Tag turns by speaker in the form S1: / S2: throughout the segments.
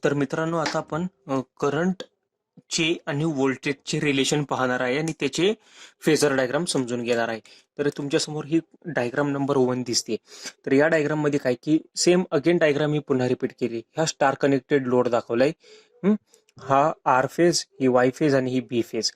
S1: तर मित्रांनो, आता आपण करंटचे आणि व्होल्टेजचे रिलेशन पाहणार आहे आणि त्याचे फेजर डायग्राम समजून घेणार आहे. तर तुमच्यासमोर ही डायग्राम नंबर 1 दिसते. तर या डायग्राम मध्ये काय की सेम अगेन डायग्राम ही पुन्हा रिपीट केली. ह्या स्टार कनेक्टेड लोड दाखवलाय. हा आर फेज, ही वाय फेज आणि ही बी फेज.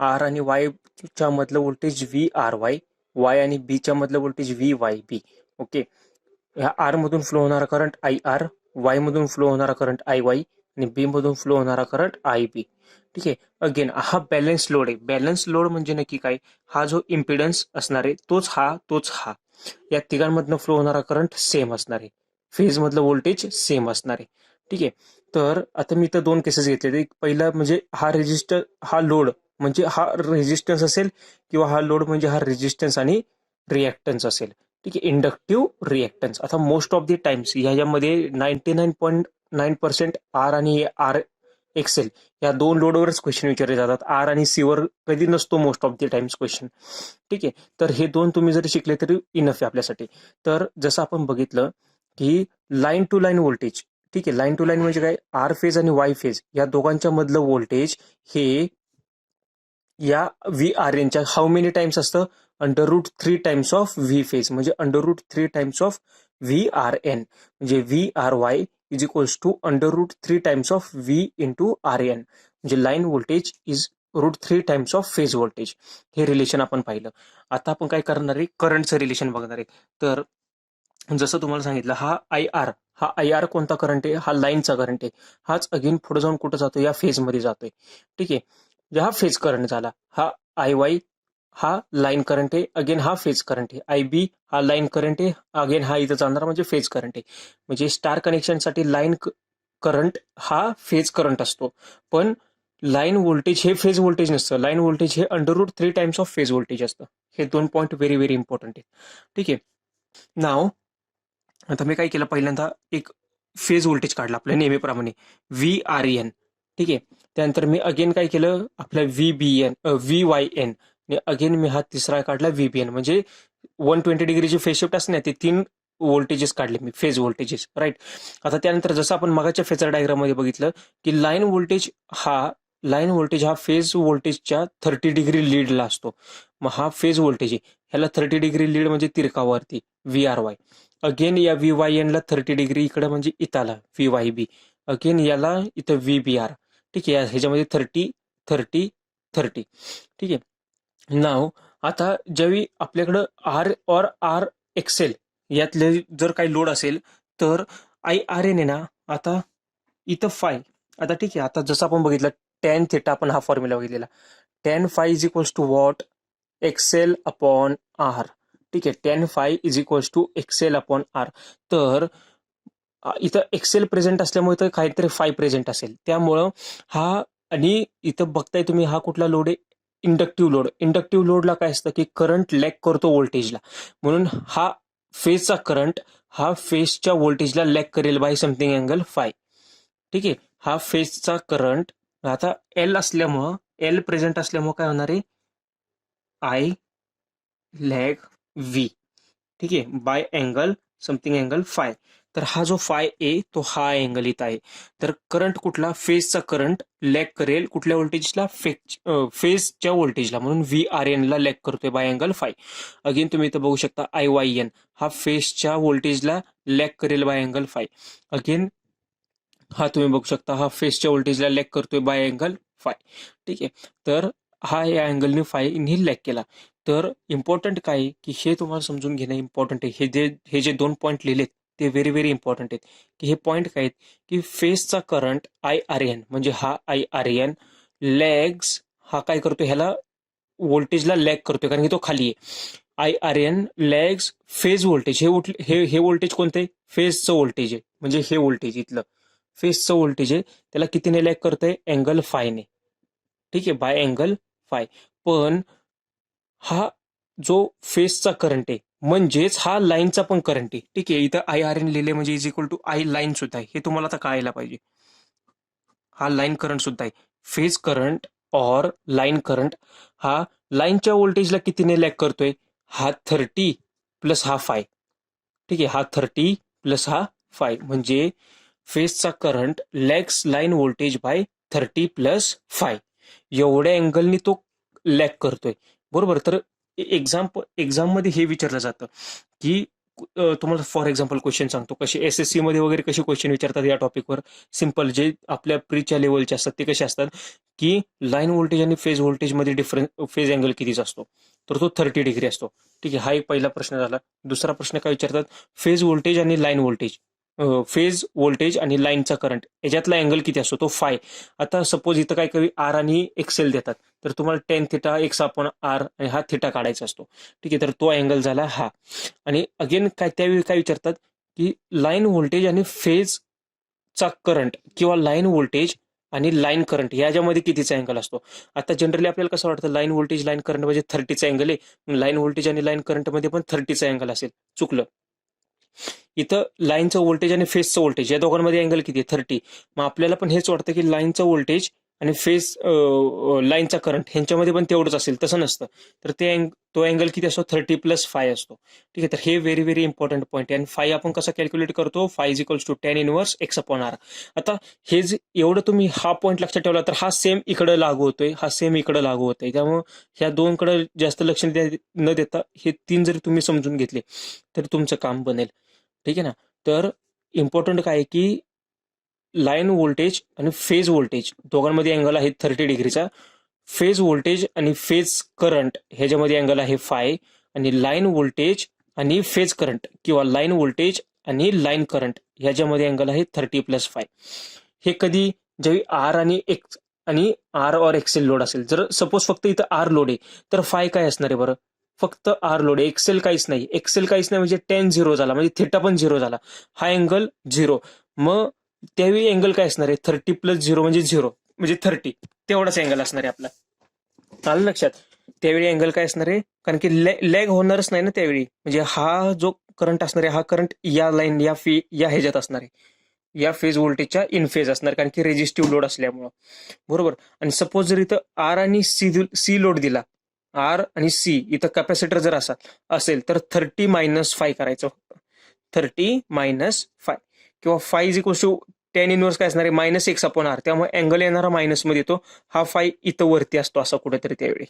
S1: आर आणि वाय च्या मधलं voltage V R Y, Y आणि बी च्या मधलं voltage V Y B. Okay. ह्या आर मधून फ्लो होणारा करंट आय आर, वाय मधून फ्लो होणारा करंट आय वाय आणि बी मधून फ्लो होणारा करंट आय बी. ठीक आहे. अगेन हा बॅलन्स लोड आहे. बॅलन्स लोड म्हणजे नक्की काय? हा जो इम्पिडन्स असणार आहे तोच हा या तिघांमधनं फ्लो होणारा करंट सेम असणार आहे. फेज मधलं व्होल्टेज सेम असणार आहे. ठीक आहे. तर आता मी इथं दोन केसेस घेतले. पहिला म्हणजे हा रेजिस्टर, हा लोड म्हणजे हा रेजिस्टन्स असेल, किंवा हा लोड म्हणजे हा रेजिस्टन्स आणि रिॲक्टन्स असेल. ठीक आहे. Inductive reactance. आता मोस्ट ऑफ द टाइम्स ह्याच्यामध्ये 99.9% आर आणि आर एक्सेल या दोन लोडवरच क्वेश्चन विचारले जातात. आर आणि सी वर कधी नसतो most of the times question. ठीक आहे. तर हे दोन तुम्ही जरी शिकले तरी इनफ आहे आपल्यासाठी. तर जसं आपण बघितलं की लाईन टू लाईन व्होल्टेज. ठीक आहे. लाईन टू लाईन म्हणजे काय? आर फेज आणि वाय फेज या दोघांच्या मधलं व्होल्टेज हे या व्ही आर एनच्या हाऊ मेनी टाइम्स असतं? √3 टाइम्स ऑफ व्ही फेज, म्हणजे √3 times of V R N. म्हणजे V R Y is equals to √3 times of V into R N. म्हणजे line voltage is √3 times of phase voltage. हे relation आपण पाहिलं. आता आपण काय करणार आहे? करंटचं रिलेशन बघणार आहे. तर जसं तुम्हाला सांगितलं, हा आय आर कोणता करंट आहे? हा लाईनचा करंट आहे. हाच अगेन पुढे जाऊन कुठं जातो? या फेजमध्ये जातोय. ठीक आहे. हा फेज करंट झाला. हा आय वाय हा लाईन करंट आहे. अगेन हा फेज करंट आहे. आय बी हा लाईन करंट आहे. अगेन हा इथं जाणार म्हणजे फेज करंट आहे. म्हणजे स्टार कनेक्शनसाठी लाईन करंट हा फेज करंट असतो. पण लाईन व्होल्टेज हे फेज व्होल्टेज नसतं. लाईन व्होल्टेज हे √3 टाइम्स ऑफ फेज व्होल्टेज असतं. हे दोन पॉईंट व्हेरी व्हेरी इम्पॉर्टंट आहे. ठीक आहे. नाव आता मी काय केलं? पहिल्यांदा एक फेज व्होल्टेज काढला आपल्या नेहमीप्रमाणे, व्ही आर एन. ठीक आहे. त्यानंतर मी अगेन काय केलं? आपल्या व्ही वाय एन. अगेन मी हा तिसरा काढला व्ही बी एन. म्हणजे 120 डिग्रीची फेज शिफ्ट असते ना, ते 3 व्होल्टेजेस काढले मी, फेज व्होल्टेजेस. राईट. आता त्यानंतर जसं आपण मगाच्या फेजर डायग्राम मध्ये बघितलं की लाईन व्होल्टेज हा फेज व्होल्टेजच्या 30 डिग्री लीडला असतो. मग हा फेज व्होल्टेज आहे, ह्याला 30 डिग्री लीड म्हणजे तिरकावरती व्ही आर वाय. अगेन या व्ही वाय एन ला 30 डिग्री इकडे म्हणजे इथाला व्ही वाय बी. अगेन याला इथं व्ही बी आर. ठीक आहे. ह्याच्यामध्ये 30 30 30. ठीक आहे. नाव आता ज्यावेळी आपल्याकडं आर और आर एक्सेल यातले जर काही लोड असेल तर आय आर एन आहे ना, आता इथं फाय. आता ठीक आहे. आता जसं आपण बघितलं टॅन थिटा, आपण हा फॉर्म्युला बघितलेला. Tan phi is equals to what? XL upon R. ठीक आहे. Tan phi is equals to XL upon R. तर इथं एक्सेल प्रेझेंट असल्यामुळे तर काहीतरी फाय प्रेझेंट असेल. त्यामुळं हा, आणि इथं बघताय तुम्ही हा कुठला लोड आहे? Inductive load. इंडक्टिव्ह लोडला काय असतं की करंट लॅग करतो व्होल्टेजला, म्हणून हा फेजचा करंट हा फेजच्या व्होल्टेजला लॅग करेल बाय समथिंग अँगल फाय. ठीक आहे. हा फेजचा करंट आता एल असल्यामुळं, एल प्रेझेंट असल्यामुळं काय होणार आहे? I lag V. ठीक आहे. By angle something angle phi. तर हा जो फाय ए तो हा अँगल इथं आहे. तर करंट कुठला? फेजचा करंट लॅग करेल कुठल्या व्होल्टेजला? फेजच्या व्होल्टेजला, म्हणून व्ही आर एन ला लॅग करतोय बाय अँगल फाय. अगेन तुम्ही इथं बघू शकता आय वाय एन हा फेजच्या व्होल्टेजला लॅग करेल बाय अँगल फाय. अगेन हा तुम्ही बघू शकता हा फेसच्या व्होल्टेजला लॅग करतोय बाय अँगल फाय. ठीक आहे. तर हा या अँगलने फायने लॅग केला. तर इम्पॉर्टंट काय आहे की हे तुम्हाला समजून घेणं इम्पॉर्टंट आहे. हे जे 2 पॉईंट लिहिलेत ते व्हेरी व्हेरी इम्पॉर्टंट आहेत. की हे पॉईंट काय आहेत की फेसचा करंट आय आर एन, म्हणजे हा आय आर एन लॅग्स, हा काय करतोय? ह्याला व्होल्टेजला लॅग करतोय कारण की तो खाली आहे. I R N lags phase voltage. हे व्होल्टेज कोणतं आहे? फेजचं व्होल्टेज आहे. म्हणजे हे व्होल्टेज इथलं फेजचं व्होल्टेज आहे, त्याला कितीने लॅग करतंय? अँगल फायने. ठीक आहे. By angle phi. पण हा जो फेजचा करंट आहे म्हणजेच हा लाईनचा पण करंट आहे. ठीक आहे. इथं आय आर एन लिहिले म्हणजे is equal to I line सुद्धा आहे. हे तुम्हाला आता कळायला पाहिजे. हा लाईन करंट सुद्धा आहे. फेज करंट और लाईन करंट हा लाईनच्या व्होल्टेजला कितीने लॅग करतोय? हा 30 प्लस हा फाय. ठीक आहे. हा 30 प्लस हा फाय म्हणजे फेजचा करंट लॅग्स लाईन व्होल्टेज बाय 30+5 एवढ्या अँगलनी तो लॅग करतोय. बरोबर. तर एक्झाम मध्ये हे विचारलं जातं की तुम्हाला फॉर एक्झाम्पल क्वेश्चन सांगतो कसे SSC मध्ये वगैरे कसे क्वेश्चन विचारतात या टॉपिकवर. सिम्पल जे आपल्या प्रीच्या लेवलचे असतात ते कसे असतात की लाईन व्होल्टेज आणि फेज व्होल्टेज मध्ये डिफरन्स फेज अँगल कितीचा असतो, तर तो 30 डिग्री असतो. ठीक आहे. हा एक पहिला प्रश्न झाला. दुसरा प्रश्न काय विचारतात, फेज व्होल्टेज आणि लाईन व्होल्टेज, फेज व्होल्टेज आणि लाईनचा करंट याच्यातला अँगल किती असतो, तो फाय. आता सपोज इथं काय करू, आर आणि एक्सेल देतात, तर तुम्हाला tan theta X upon R आणि हा थिटा काढायचा असतो. ठीक आहे. तर तो अँगल झाला हा. आणि अगेन काय त्यावेळी काय विचारतात की लाईन व्होल्टेज आणि फेजचा करंट किंवा लाईन व्होल्टेज आणि लाईन करंट याच्यामध्ये कितीचा अँगल असतो. आता जनरली आपल्याला कसं वाटतं लाईन व्होल्टेज लाईन करंट म्हणजे 30चा अँगल आहे, लाईन व्होल्टेज आणि लाईन करंटमध्ये पण 30चा अँगल असेल. चुकलं. इथं लाईनचं व्होल्टेज आणि फेजचं व्होल्टेज या दोघांमध्ये अँगल किती आहे, 30. मग आपल्याला पण हेच वाटतं की लाईनचं व्होल्टेज आणि फेज लाईनचा करंट ह्यांच्यामध्ये पण तेवढंच असेल. तसं नसतं. तर तो अँगल किती असतो, 30+5 असतो. ठीक आहे. तर हे व्हेरी व्हेरी इम्पॉर्टंट पॉईंट आहे. आणि फाय आपण कसं कॅल्क्युलेट करतो, phi is equals to tan inverse X upon R. आता हे जे एवढं तुम्ही हा पॉईंट लक्षात ठेवला तर हा सेम इकडे लागू होतोय, हा सेम इकडे लागू होतोय. त्यामुळे ह्या दोनकडे जास्त लक्ष न देता हे तीन जरी तुम्ही समजून घेतले तर तुमचं काम बनेल. ठीक आहे ना. तर इम्पॉर्टंट काय आहे की लाईन व्होल्टेज आणि फेज व्होल्टेज दोघांमध्ये अँगल आहे 30 डिग्रीचा. फेज व्होल्टेज आणि फेज करंट ह्याच्यामध्ये अँगल आहे फाय. आणि लाईन व्होल्टेज आणि फेज करंट किंवा लाईन व्होल्टेज आणि लाईन करंट ह्याच्यामध्ये अँगल आहे 30+5. हे कधी जेव्हा आर आणि एक्स आणि आर और एक्सेल लोड असेल. जर सपोज फक्त इथं आर लोड आहे तर फाय काय असणार आहे बरं, फक्त आर लोड आहे, एक्सेल काहीच नाही. एक्सेल काहीच नाही म्हणजे टेन झिरो झाला, म्हणजे थिटा पण झिरो झाला, हा अँगल झिरो. मग त्यावेळी अँगल काय असणार आहे, 30+0 म्हणजे 0 म्हणजे 30, तेवढाच अँगल असणार आहे आपला. आलं लक्षात. त्यावेळी अँगल काय असणार आहे, कारण की लॅग होणारच नाही ना त्यावेळी. म्हणजे हा जो करंट असणार आहे हा करंट या लाईन या ह्याच्यात असणार आहे, या फेज व्होल्टेजच्या इन फेज असणार, कारण की रेजिस्टिव्ह लोड असल्यामुळं. बरोबर. आणि सपोज जर इथं आर आणि सी लोड दिला, आर आणि सी इथं कॅपॅसिटर जर असेल तर 30-5 करायचं फक्त. 30-5 किंवा 5 is equal to tan inverse काय असणार आहे, -x अपॉन आर. त्यामुळे अँगल येणारा मायनस मध्ये येतो. हा 5 इथं वरती असतो असा कुठेतरी त्यावेळी.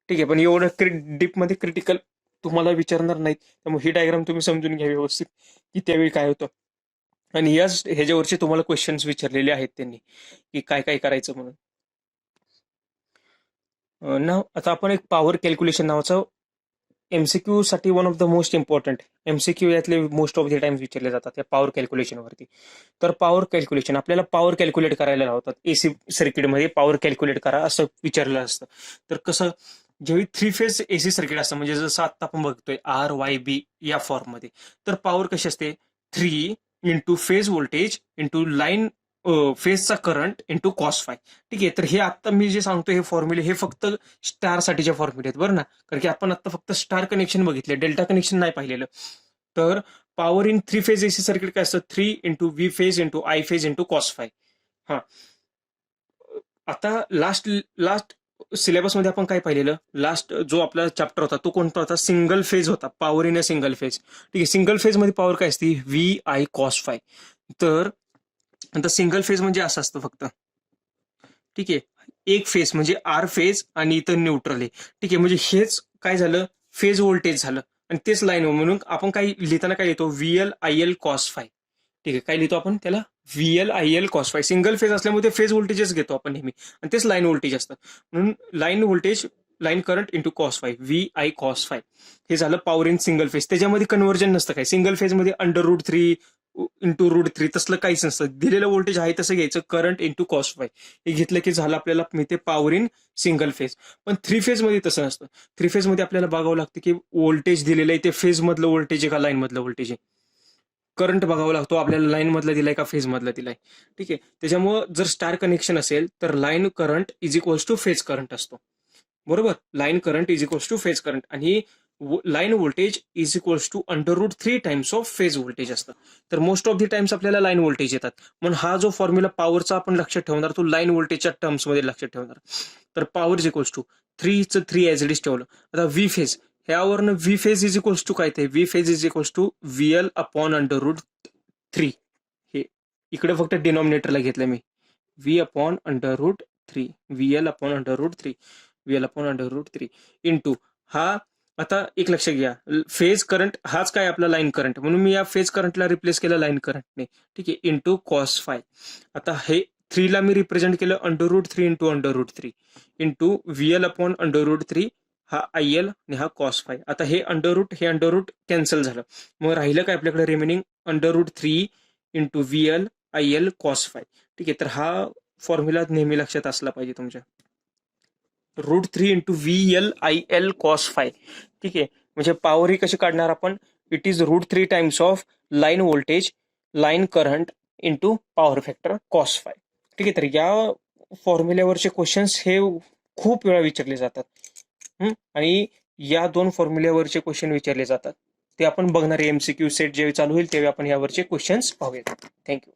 S1: ठीक आहे. पण एवढं डीपमध्ये क्रिटिकल तुम्हाला विचारणार नाहीत. त्यामुळे ही डायग्राम तुम्ही समजून घ्या व्यवस्थित की त्यावेळी काय होतं. आणि याच ह्याच्यावरचे तुम्हाला क्वेश्चन्स विचारलेले आहेत त्यांनी की काय काय करायचं म्हणून. ना आता आपण एक पॉवर कॅल्क्युलेशन नावाचं MCQ साठी one of the most important MCQ यातले मोस्ट ऑफ द टाइम्स विचारले जातात या पॉवर कॅल्क्युलेशनवरती. तर पॉवर कॅल्क्युलेशन आपल्याला पॉवर कॅल्क्युलेट करायला लावतात. AC सर्किटमध्ये पॉवर कॅल्क्युलेट करा असं विचारलेलं असतं. तर कसं, जेव्हा 3 फेज AC सर्किट असतं म्हणजे जसं आता आपण बघतोय RYB या फॉर्ममध्ये, तर पॉवर कशी असते, 3 into phase voltage into line फेजचा करंट इंटू कॉस फाय. ठीक आहे. तर हे आता मी जे सांगतो हे फॉर्म्युले हे फक्त स्टार साठीचे फॉर्म्युले आहेत बरं ना, कारण की आपण आता फक्त स्टार कनेक्शन बघितले, डेल्टा कनेक्शन नाही पाहिलेलं. तर power in 3 phase AC circuit काय असतं, 3 into V phase into I phase into cos phi. हा. आता लास्ट सिलेबसमध्ये आपण काय पाहिलेलं, लास्ट जो आपला चॅप्टर होता तो कोणता होता, सिंगल फेज होता, power in a single phase. ठीक आहे. सिंगल फेज मध्ये पॉवर काय असते, VI कॉस फाय. तर आता सिंगल फेज म्हणजे असं असतं फक्त. ठीक आहे. एक फेज म्हणजे आर फेज आणि इथं न्यूट्रल आहे. ठीक आहे. म्हणजे हेच काय झालं, फेज व्होल्टेज झालं. आणि तेच लाईन म्हणून आपण काय लिहिताना काय लिहितो, VL कॉस फाय. ठीक आहे. काय लिहितो आपण त्याला, VL cos phi. Single phase असल्यामुळे फेज व्होल्टेजच घेतो आपण नेहमी, आणि तेच लाईन व्होल्टेज असतं. म्हणून line voltage line current into cos phi, VI cos phi. हे झालं पॉवर इन सिंगल फेज. त्याच्यामध्ये कन्व्हर्जन नसतं काय, सिंगल फेजमध्ये √3 इंटू √3 तसलं काहीच नसतं. दिलेलं व्होल्टेज आहे तसं घ्यायचं, करंट इंटू कॉस फाय हे घेतलं की झालं आपल्याला मिळते पॉवर इन सिंगल फेज. पण 3 फेज मध्ये तसं नसतं. 3 फेज मध्ये आपल्याला बघावं लागतं की व्होल्टेज दिलेलं आहे ते फेज मधलं व्होल्टेज आहे का लाईन मधलं व्होल्टेज आहे. करंट बघावा लागतो आपल्याला, लाईन मधला दिलाय का फेज मधला दिलाय. ठीक आहे. त्याच्यामुळं जर स्टार कनेक्शन असेल तर line current is equals to phase current असतो. बरोबर. Line current is equals to phase current, आणि line voltage is equals to √3 times of phase voltage असतं. तर मोस्ट ऑफ द टाइम्स आपल्याला लाईन व्होल्टेज येतात. म्हणून हा जो फॉर्म्युला पॉवरचा आपण लक्षात ठेवणार तो लाईन व्होल्टेजच्या टर्म्समध्ये लक्षात ठेवणार. तर power is equals to 3 as it is ठेवलं. आता व्ही फेज, ह्यावरनं V phase is equals to काय, ते V phase is equals to VL upon √3. हे इकडे फक्त डिनॉमिनेटरला घेतलं मी, V upon under root 3, VL upon under root 3, VL upon under root 3 into हा. आता एक लक्ष घ्या, फेज करंट हाच काय आपला लाईन करंट, म्हणून मी या फेज करंटला रिप्लेस केलं लाईन करंटने. ठीक आहे, इंटू कॉस फाय. आता हे 3 ला मी रिप्रेझेंट केलं under root 3 into under root 3 into VL upon under root 3, हा IL आणि हा कॉस फाय. आता हे अंडर रूट कॅन्सल झालं, मग राहिलं काय आपल्याकडे remaining under root 3 into VL IL cos phi. ठीक आहे, तर हा फॉर्म्युला नेहमी लक्षात असला पाहिजे तुमच्या, √3 इंटू VL कॉस फाय. ठीक आहे, म्हणजे पॉवर ही कशी काढणार आपण, it is √3 times of line voltage, line current into power factor cos phi. ठीक आहे, तर या फॉर्म्युल्यावरचे क्वेश्चन्स हे खूप वेळा विचारले जातात. आणि या 2 फॉर्म्युल्यावरचे क्वेश्चन विचारले जातात, ते आपण बघणार आहे. MCQ सेट जेव्हा चालू होईल तेव्हा आपण यावरचे क्वेश्चन्स पाहूयात. थँक्यू.